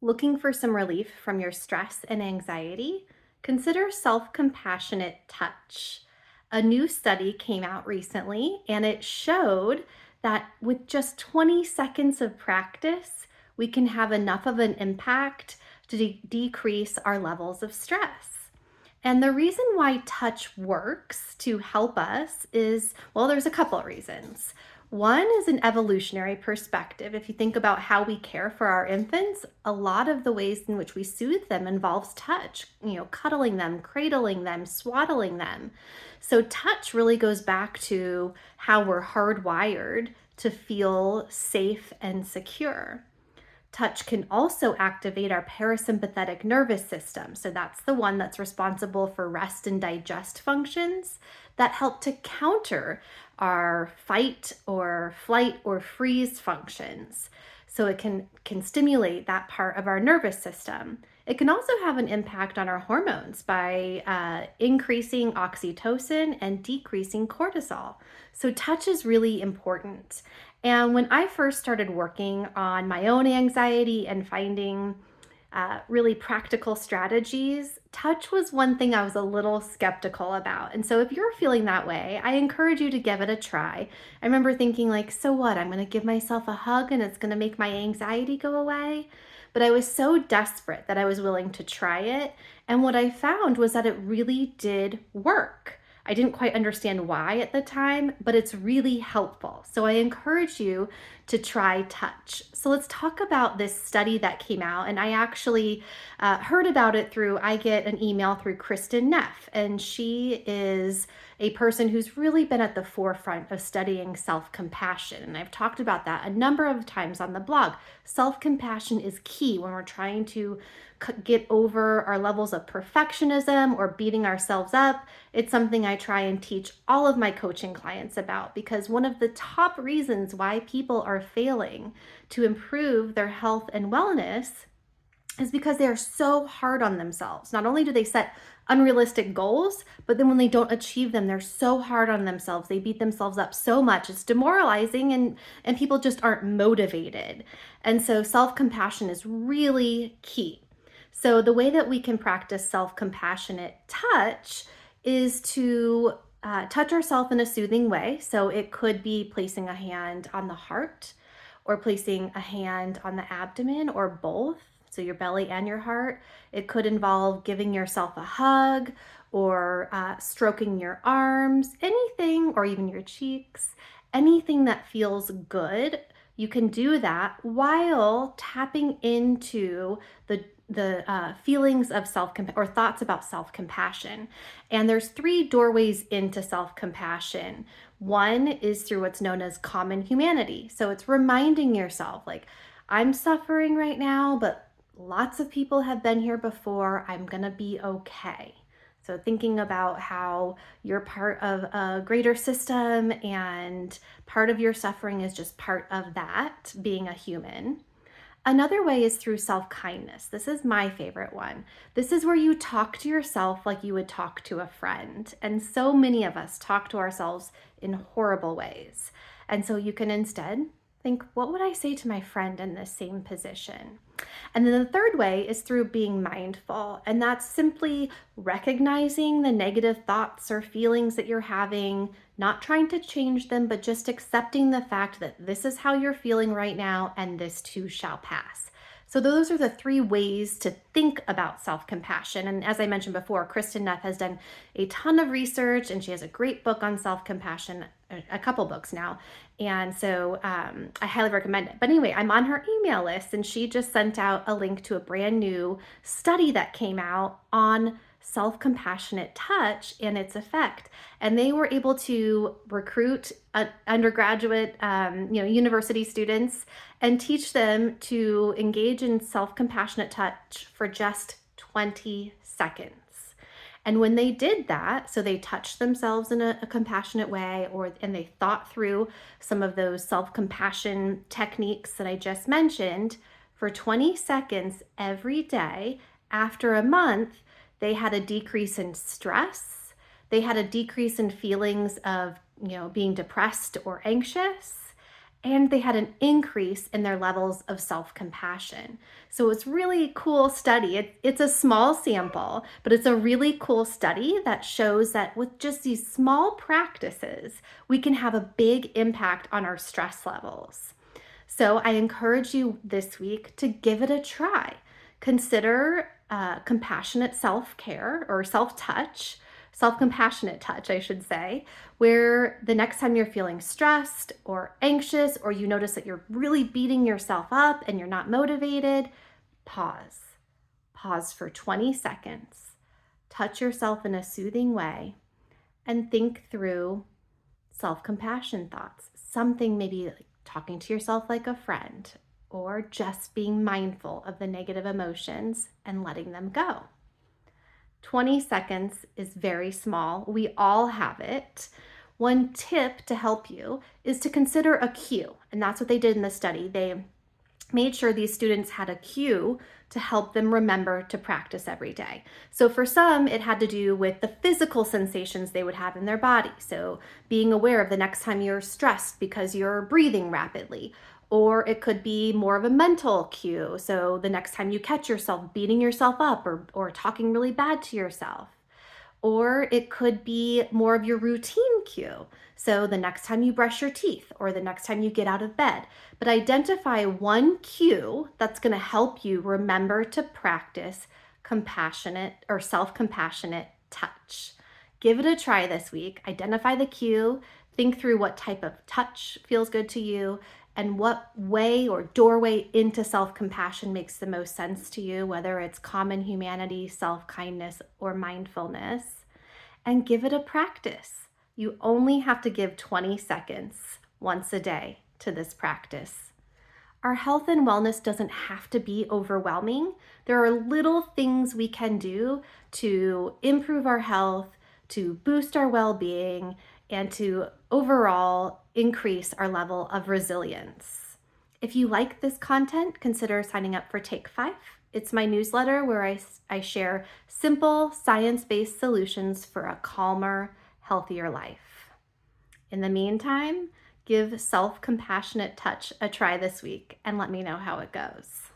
Looking for some relief from your stress and anxiety? Consider self-compassionate touch. A new study came out recently and it showed that with just 20 seconds of practice, we can have enough of an impact to decrease our levels of stress. And the reason why touch works to help us is, well, there's a couple of reasons. One is an evolutionary perspective. If you think about how we care for our infants, a lot of the ways in which we soothe them involves touch, cuddling them, cradling them, swaddling them. So touch really goes back to how we're hardwired to feel safe and secure. Touch can also activate our parasympathetic nervous system. So that's the one that's responsible for rest and digest functions that help to counter our fight or flight or freeze functions. So it can stimulate that part of our nervous system. It can also have an impact on our hormones by increasing oxytocin and decreasing cortisol. So touch is really important. And when I first started working on my own anxiety and finding really practical strategies, touch was one thing I was a little skeptical about. And so if you're feeling that way, I encourage you to give it a try. I remember thinking like, so what? I'm going to give myself a hug and it's going to make my anxiety go away. But I was so desperate that I was willing to try it. And what I found was that it really did work. I didn't quite understand why at the time, but it's really helpful. So I encourage you to try touch. So let's talk about this study that came out. And I actually heard about it I get an email through Kristen Neff, and she is a person who's really been at the forefront of studying self-compassion. And I've talked about that a number of times on the blog. Self-compassion is key when we're trying to get over our levels of perfectionism or beating ourselves up. It's something I try and teach all of my coaching clients about, because one of the top reasons why people are failing to improve their health and wellness is because they are so hard on themselves. Not only do they set unrealistic goals, but then when they don't achieve them, they're so hard on themselves. They beat themselves up so much. It's demoralizing, and people just aren't motivated. And so self-compassion is really key. So the way that we can practice self-compassionate touch is to touch ourselves in a soothing way. So it could be placing a hand on the heart or placing a hand on the abdomen or both, so your belly and your heart. It could involve giving yourself a hug or stroking your arms, anything, or even your cheeks, anything that feels good. You can do that while tapping into the feelings of or thoughts about self-compassion. And there's 3 doorways into self-compassion. One is through what's known as common humanity. So it's reminding yourself, like, I'm suffering right now, but lots of people have been here before. I'm gonna be okay. So thinking about how you're part of a greater system and part of your suffering is just part of that, being a human. Another way is through self-kindness. This is my favorite one. This is where you talk to yourself like you would talk to a friend. And so many of us talk to ourselves in horrible ways. And so you can instead think, what would I say to my friend in this same position? And then the third way is through being mindful. And that's simply recognizing the negative thoughts or feelings that you're having, not trying to change them, but just accepting the fact that this is how you're feeling right now and this too shall pass. So those are the 3 ways to think about self-compassion. And as I mentioned before, Kristen Neff has done a ton of research and she has a great book on self-compassion, a couple books now. And so I highly recommend it. But anyway, I'm on her email list and she just sent out a link to a brand new study that came out on self-compassionate touch and its effect. And they were able to recruit undergraduate, university students and teach them to engage in self-compassionate touch for just 20 seconds. And when they did that, so they touched themselves in a compassionate way, and they thought through some of those self-compassion techniques that I just mentioned for 20 seconds every day. After a month, they had a decrease in stress. They had a decrease in feelings of, being depressed or anxious. and they had an increase in their levels of self-compassion. So it's really cool study. It's a small sample, but it's a really cool study that shows that with just these small practices, we can have a big impact on our stress levels. So I encourage you this week to give it a try. Consider compassionate self-care or self-touch, self-compassionate touch, I should say, where the next time you're feeling stressed or anxious, or you notice that you're really beating yourself up and you're not motivated, pause. Pause for 20 seconds. Touch yourself in a soothing way and think through self-compassion thoughts. Something maybe like talking to yourself like a friend, or just being mindful of the negative emotions and letting them go. 20 seconds is very small. We all have it. One tip to help you is to consider a cue, and that's what they did in the study. They made sure these students had a cue to help them remember to practice every day. So for some, it had to do with the physical sensations they would have in their body. So being aware of the next time you're stressed because you're breathing rapidly. Or it could be more of a mental cue. So the next time you catch yourself beating yourself up or talking really bad to yourself. Or it could be more of your routine cue. So the next time you brush your teeth or the next time you get out of bed. But identify one cue that's going to help you remember to practice compassionate or self-compassionate touch. Give it a try this week. Identify the cue. Think through what type of touch feels good to you and what way or doorway into self-compassion makes the most sense to you, whether it's common humanity, self-kindness, or mindfulness, and give it a practice. You only have to give 20 seconds once a day to this practice. Our health and wellness doesn't have to be overwhelming. There are little things we can do to improve our health, to boost our well-being, and to overall increase our level of resilience. If you like this content, consider signing up for Take 5. It's my newsletter where I share simple science-based solutions for a calmer, healthier life. In the meantime, give self-compassionate touch a try this week and let me know how it goes.